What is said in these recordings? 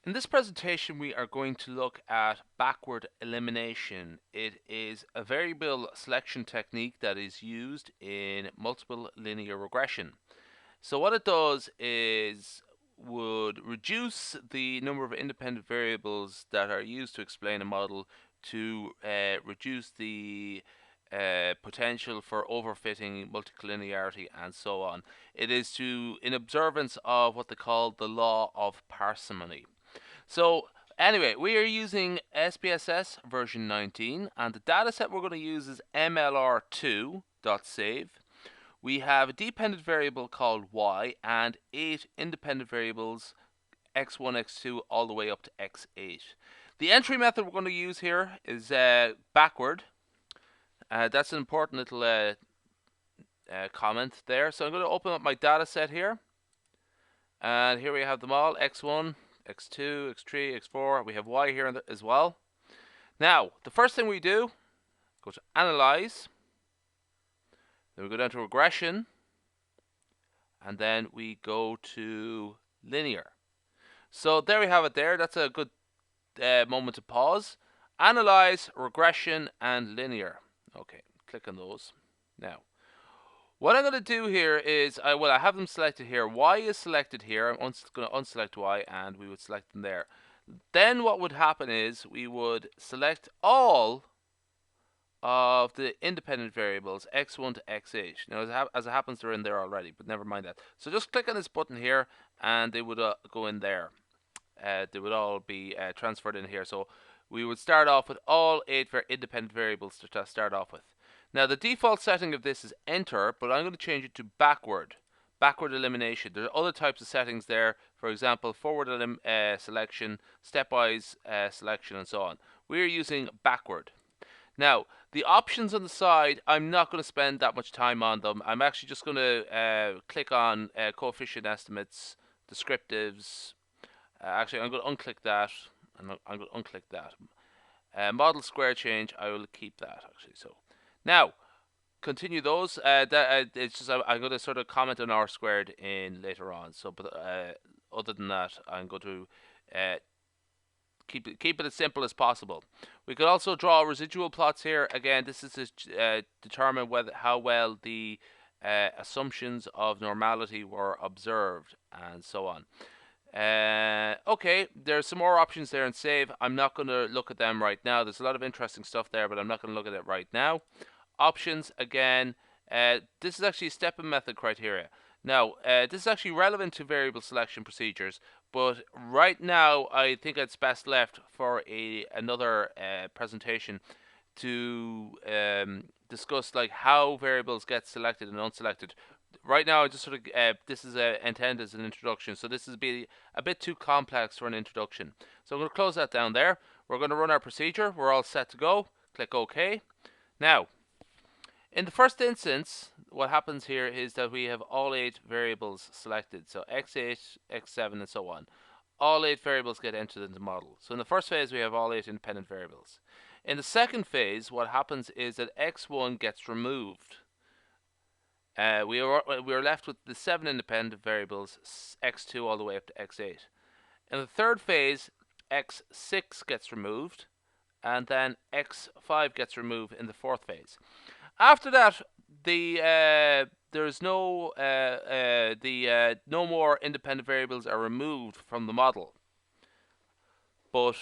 In this presentation, we are going to look at backward elimination. It is a variable selection technique that is used in multiple linear regression. So what it does is would reduce the number of independent variables that are used to explain a model to reduce the potential for overfitting, multicollinearity, and so on. It is in observance of what they call the law of parsimony. So anyway, we are using SPSS version 19, and the dataset we're going to use is mlr2.save. We have a dependent variable called y and 8 independent variables x1, x2, all the way up to x8. The entry method we're going to use here is backward. That's an important little comment there. So I'm going to open up my data set here. And here we have them all, x1, x2, x3, x4. We have y here as well. Now, the first thing we do, go to Analyze. Then we go down to Regression. And then we go to Linear. So there we have it there. That's a good moment to pause. Analyze, Regression, and Linear. Okay, click on those. Now, what I'm going to do here is, I have them selected here. Y is selected here. I'm going to unselect Y, and we would select them there. Then what would happen is we would select all of the independent variables x1 to x8. Now, as it happens, they're in there already, but never mind that. So just click on this button here, and they would go in there. They would all be transferred in here. So we would start off with all 8 independent variables to start off with. Now, the default setting of this is enter, but I'm going to change it to backward elimination. There are other types of settings there. For example, forward selection, stepwise selection, and so on. We're using backward. Now, the options on the side, I'm not going to spend that much time on them. I'm actually just going to click on coefficient estimates, descriptives. Actually, I'm going to unclick that, and I'm going to unclick that. Model square change, I will keep that actually. So now, continue those. It's just I'm going to sort of comment on R squared in later on. So, but other than that, I'm going to keep it as simple as possible. We could also draw residual plots here. Again, this is to determine how well the assumptions of normality were observed, and so on. Okay, there's some more options there in save. I'm not going to look at them right now. There's a lot of interesting stuff there, but I'm not going to look at it right now. Options, again, this is actually step-in method criteria. Now, this is actually relevant to variable selection procedures, but right now I think it's best left for another presentation to discuss like how variables get selected and unselected. Right now, I just sort of this is intended as an introduction, so this is be a bit too complex for an introduction. So I'm going to close that down there. We're going to run our procedure. We're all set to go. Click OK. Now, in the first instance, what happens here is that we have all 8 variables selected. So x8, x7, and so on. All 8 variables get entered into the model. So in the first phase, we have all 8 independent variables. In the second phase, what happens is that x1 gets removed. We are left with the 7 independent variables, x2 all the way up to x8. In the third phase, x6 gets removed, and then x5 gets removed in the fourth phase. After that, there's no no more independent variables are removed from the model. But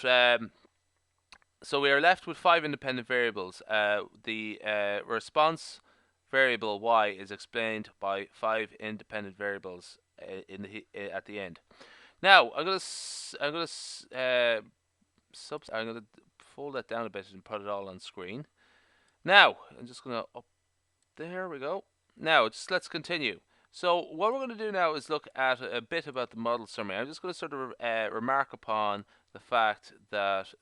so we are left with 5 independent variables. The response variable y is explained by 5 independent variables at the end. Now I'm gonna fold that down a bit and put it all on screen. Now I'm just gonna there we go. Now let's continue. So what we're going to do now is look at a bit about the model summary. I'm just going to sort of remark upon the fact that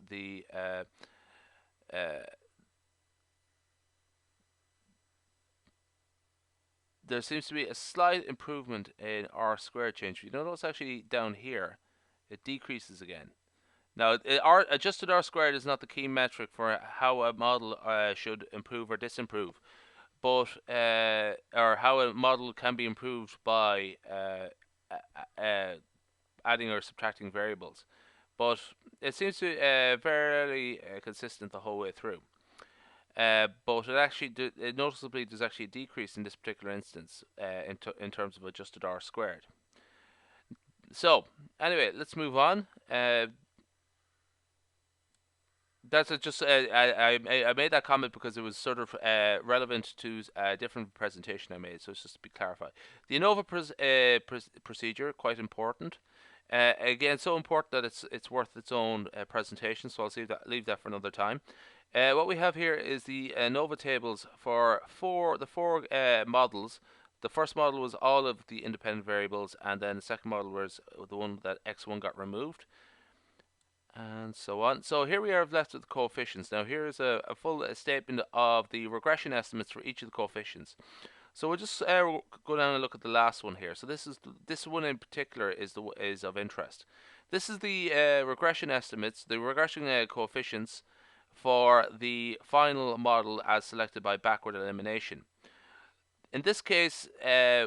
there seems to be a slight improvement in R square change. You notice actually down here, it decreases again. Now, adjusted R squared is not the key metric for how a model should improve or disimprove, but or how a model can be improved by adding or subtracting variables. but it seems to be very consistent the whole way through. But it noticeably there's actually a decrease in this particular instance in terms of adjusted R squared. So anyway, let's move on. That's just I made that comment because it was sort of relevant to a different presentation I made. So it's just to be clarified. The Anova procedure, quite important. Again, so important that it's worth its own presentation. So I'll leave that for another time. What we have here is the Anova tables for the four models. The first model was all of the independent variables, and then the second model was the one that x1 got removed, and so on. So here we are left with the coefficients. Now here is a full statement of the regression estimates for each of the coefficients. So we'll just go down and look at the last one here. So this one in particular is of interest. This is the regression estimates, the regression coefficients for the final model as selected by backward elimination. In this case,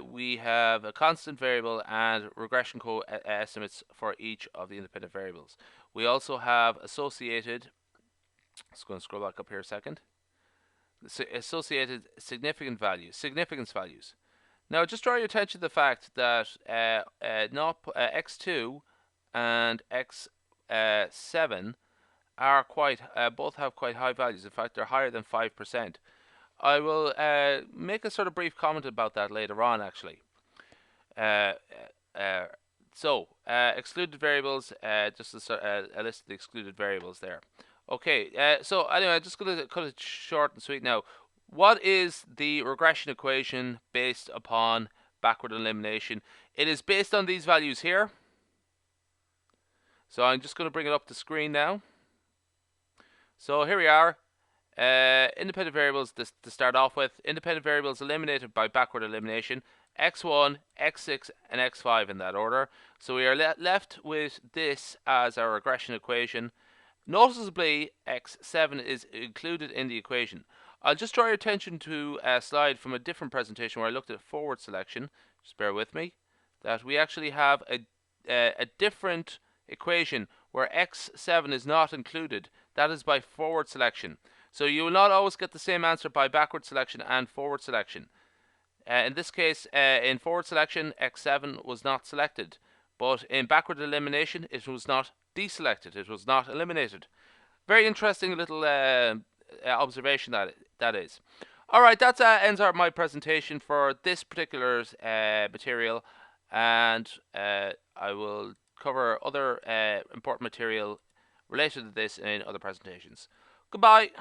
we have a constant variable and regression estimates for each of the independent variables. We also have associated, let's go and scroll back up here a second, associated significance values. Now, just draw your attention to the fact that x2 and x7 are both have quite high values. In fact, they're higher than 5%. I will make a sort of brief comment about that later on, actually. Excluded variables, just a list of the excluded variables there. Okay, so anyway, I'm just going to cut it short and sweet now. What is the regression equation based upon backward elimination? It is based on these values here. So I'm just going to bring it up the screen now. So here we are. Independent variables to start off with. Independent variables eliminated by backward elimination. x1, x6, and x5 in that order. So we are left with this as our regression equation. Noticeably, x7 is included in the equation. I'll just draw your attention to a slide from a different presentation where I looked at forward selection. Just bear with me. That we actually have a different equation where x7 is not included. That is by forward selection. So you will not always get the same answer by backward selection and forward selection. In this case, in forward selection, x7 was not selected. But in backward elimination, it was not deselected. It was not eliminated. Very interesting little observation that is. Alright, that ends my presentation for this particular material. And I will cover other important material related to this in other presentations. Goodbye.